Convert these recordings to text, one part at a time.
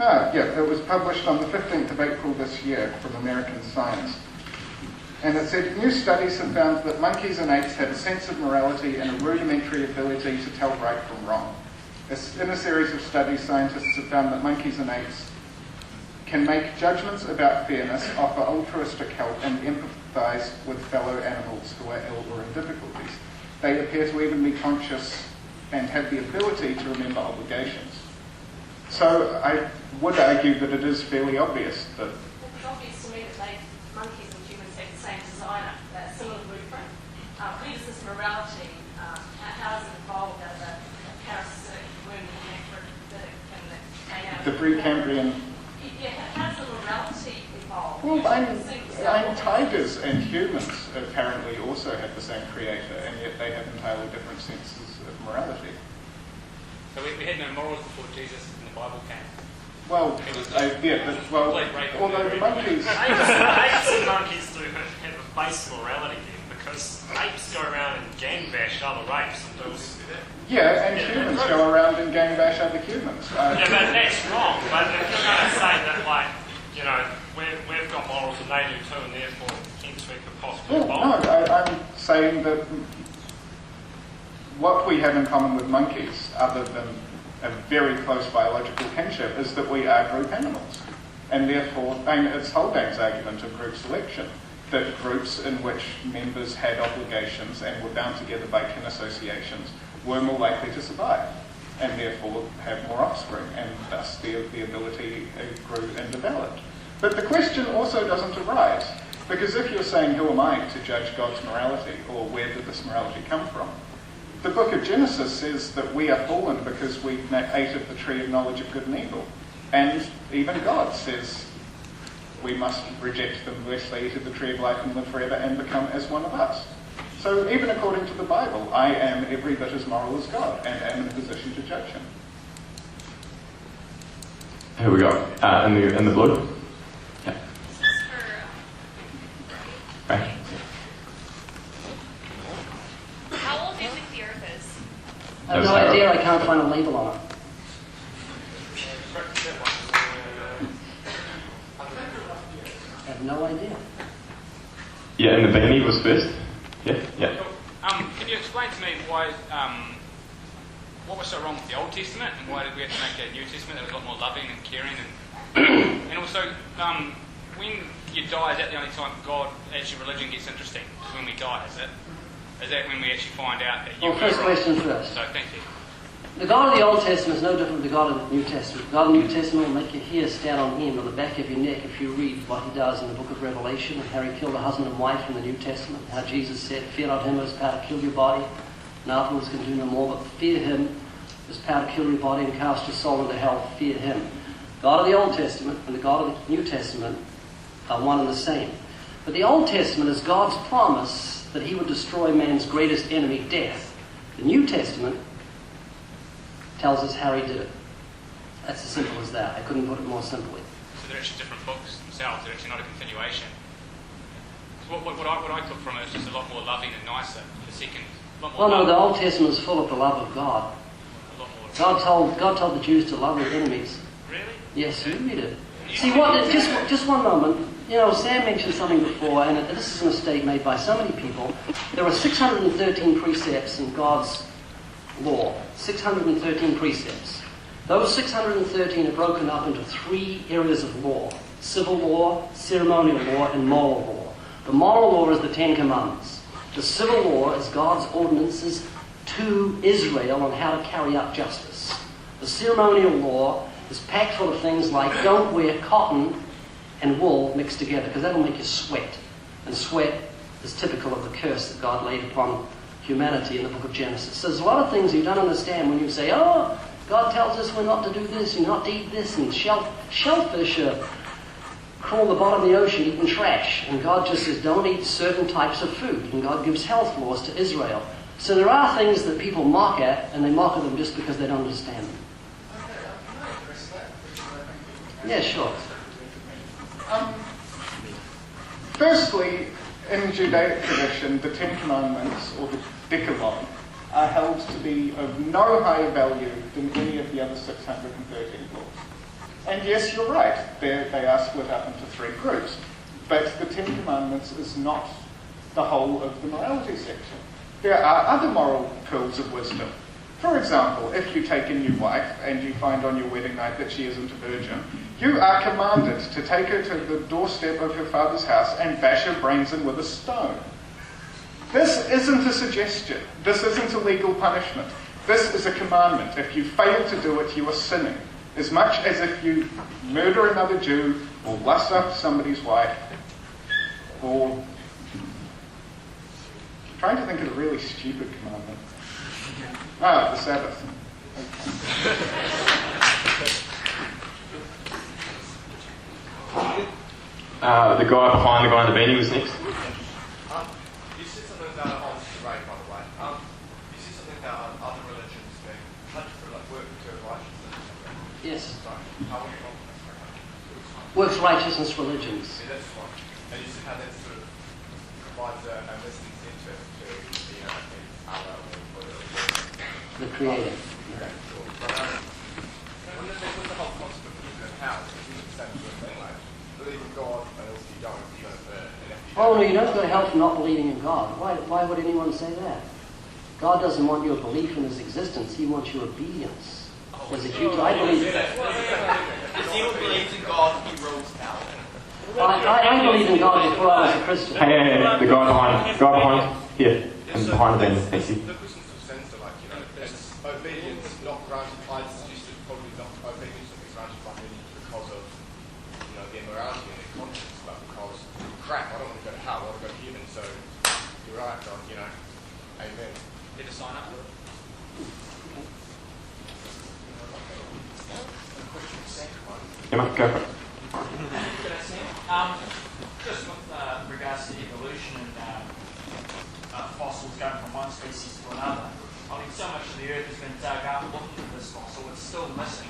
Yeah, it was published on the 15th of April this year from American Science. And it said, new studies have found that monkeys and apes have a sense of morality and a rudimentary ability to tell right from wrong. In a series of studies, scientists have found that monkeys and apes can make judgments about fairness, offer altruistic help, and empathise with fellow animals who are ill or in difficulties. They appear to even be conscious and have the ability to remember obligations. So I would argue that it is fairly obvious that... It's obvious to me that monkeys and humans have the same designer, a similar blueprint. Where does this morality, how does it evolve out of a parasitic worm in the necrotic and the Precambrian... Yeah, how does the morality evolve? Well, tigers and humans apparently also have the same creator, and yet they have entirely different senses of morality. So we had no morals before Jesus and the Bible came. Well, although the monkeys... Apes and monkeys do have a base morality then, because apes go around and gang bash other apes and do... Yeah, and humans go around and gang bash other humans. Yeah, but that's wrong. But if you're going to say that, like, you know, we've got morals and they do too, and therefore, hence we could possibly evolve. No, I'm saying that what we have in common with monkeys, other than a very close biological kinship, is that we are group animals. And therefore, it's Haldane's argument of group selection, that groups in which members had obligations and were bound together by kin associations were more likely to survive, and therefore have more offspring, and thus the ability grew and developed. But the question also doesn't arise, because if you're saying, who am I to judge God's morality, or where did this morality come from? The book of Genesis says that we are fallen because we ate of the tree of knowledge of good and evil. And even God says we must reject them lest they eat of the tree of life and live forever and become as one of us. So even according to the Bible, I am every bit as moral as God and am in a position to judge him. Here we go. In the blue. Yeah. Right. How old do you think the Earth is? I have no idea. I can't find a label on it. I have no idea. Yeah, and the baby was first. Yeah. Can you explain to me why, what was so wrong with the Old Testament, and why did we have to make a New Testament that was a lot more loving and caring, and also when you die, is that the only time religion gets interesting? Is when we die, is it? Is that when we actually find out that you were first wrong? question first. So thank you. The God of the Old Testament is no different from the God of the New Testament. The God of the New Testament will make your hair stand on end on the back of your neck if you read what he does in the book of Revelation, and how he killed a husband and wife in the New Testament, how Jesus said, fear not him who has power to kill your body, and afterwards can do no more, but fear him who has power to kill your body and cast your soul into hell, fear him. God of the Old Testament and the God of the New Testament are one and the same. But the Old Testament is God's promise that he would destroy man's greatest enemy, death. The New Testament tells us how he did it. That's as simple as that. I couldn't put it more simply. So they're actually different books themselves. They're actually not a continuation. So what I took from it is just a lot more loving and nicer. The second, a lot more. Well, no, the Old Testament is full of the love of God. A lot more. God told the Jews to love their enemies. Really? Yes, you read it. See, just one moment. You know, Sam mentioned something before, and this is a mistake made by so many people. There are 613 precepts in God's law. 613 precepts. Those 613 are broken up into 3 areas of law: civil law, ceremonial law, and moral law. The moral law is the 10 Commandments. The civil law is God's ordinances to Israel on how to carry out justice. The ceremonial law is packed full of things like don't wear cotton and wool mixed together, because that'll make you sweat. And sweat is typical of the curse that God laid upon humanity in the book of Genesis. So there's a lot of things you don't understand when you say, oh, God tells us we're not to do this, and not to eat this, and shellfish crawl the bottom of the ocean eating trash. And God just says, don't eat certain types of food. And God gives health laws to Israel. So there are things that people mock at, and they mock at them just because they don't understand them. Yeah, sure. Firstly, in Judaic tradition, the 10 Commandments, or the Decalogue, are held to be of no higher value than any of the other 613 laws. And yes, you're right, they are split up into 3 groups. But the Ten Commandments is not the whole of the morality section. There are other moral pools of wisdom. For example, if you take a new wife and you find on your wedding night that she isn't a virgin, you are commanded to take her to the doorstep of her father's house and bash her brains in with a stone. This isn't a suggestion. This isn't a legal punishment. This is a commandment. If you fail to do it, you are sinning. As much as if you murder another Jew or lust after somebody's wife or... I'm trying to think of a really stupid commandment. The Sabbath. The guy behind the guy in the beanie was next. You said something about honest right, by the way. You said something about other religions being work to righteousness. Yes. Sorry, how would you Works righteousness religions. Yeah, that's one. And you said how that sort of provides a missing incentive to Allah or The Creator. Okay, cool. But wouldn't it be with the whole concept of infinite power? It's the same sort of thing, like believe in God, and also you don't, you're going to burn. And if you Oh, no, you don't go to hell for not believing in God. Why would anyone say that? God doesn't want your belief in his existence. He wants your obedience. As a Jew, I believe... If anyone believes in God, he rules power. I believed in God before I was a Christian. Hey, the guy behind here, and behind the beanie, thank you. The Christians of sense are like, it's obedience not granted by, it's just probably not obedience not granted by many because of, the immorality and their conscience, but because, crap, I don't want to go to hell, I want to go to heaven, so you're right, God, amen. Did a sign up for it? Yeah, mate, go for it. Just with regards to evolution and fossils going from one species to another, I mean, so much of the earth has been dug up looking for this fossil, it's still missing.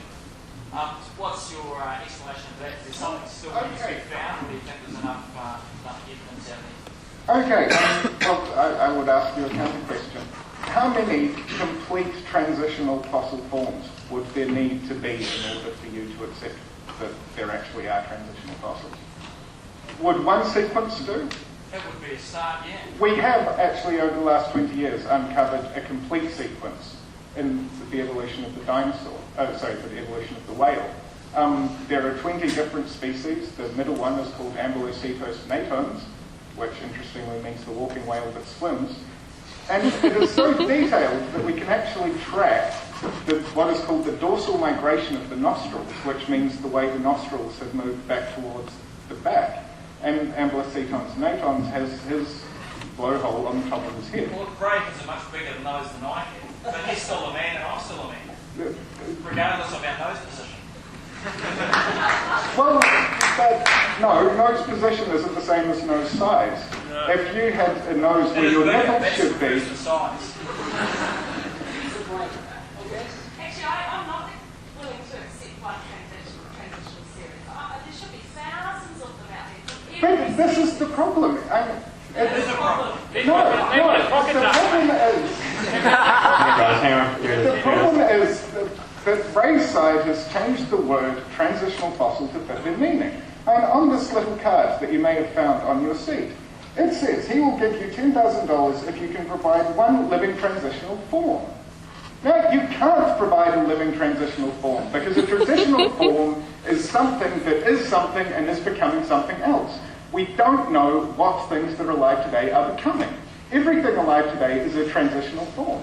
What's your explanation of that? Is there something still needs to be found, or do you think there's enough evidence out there? Okay, I would ask you a counter question. How many complete transitional fossil forms would there need to be in order for you to accept that there actually are transitional fossils? Would one sequence do? That would be a start, yeah. We have actually over the last 20 years uncovered a complete sequence in the evolution of the dinosaur, for the evolution of the whale. There are 20 different species. The middle one is called Ambulocetos natans, which interestingly means the walking whale that swims. And it is so detailed that we can actually track what is called the dorsal migration of the nostrils, which means the way the nostrils have moved back towards the back. And Ambulocetos natans has his blowhole on the top of his head. Well, Brayton's are much bigger than those than I can, but he's still a man and I'm still a man, regardless of our nose position. Well, no, nose position isn't the same as nose size. No. If you had a nose where your nipple should be... The size. Actually, I'm not willing to accept one transitional series. There should be thousands of them out there. But this is the problem. It is a problem. The problem is that Ray's side has changed the word transitional fossil to fit their meaning. And on this little card that you may have found on your seat, it says he will give you $10,000 if you can provide one living transitional form. Now, you can't provide a living transitional form because a transitional form is something that is something and is becoming something else. We don't know what things that are alive today are becoming. Everything alive today is a transitional form.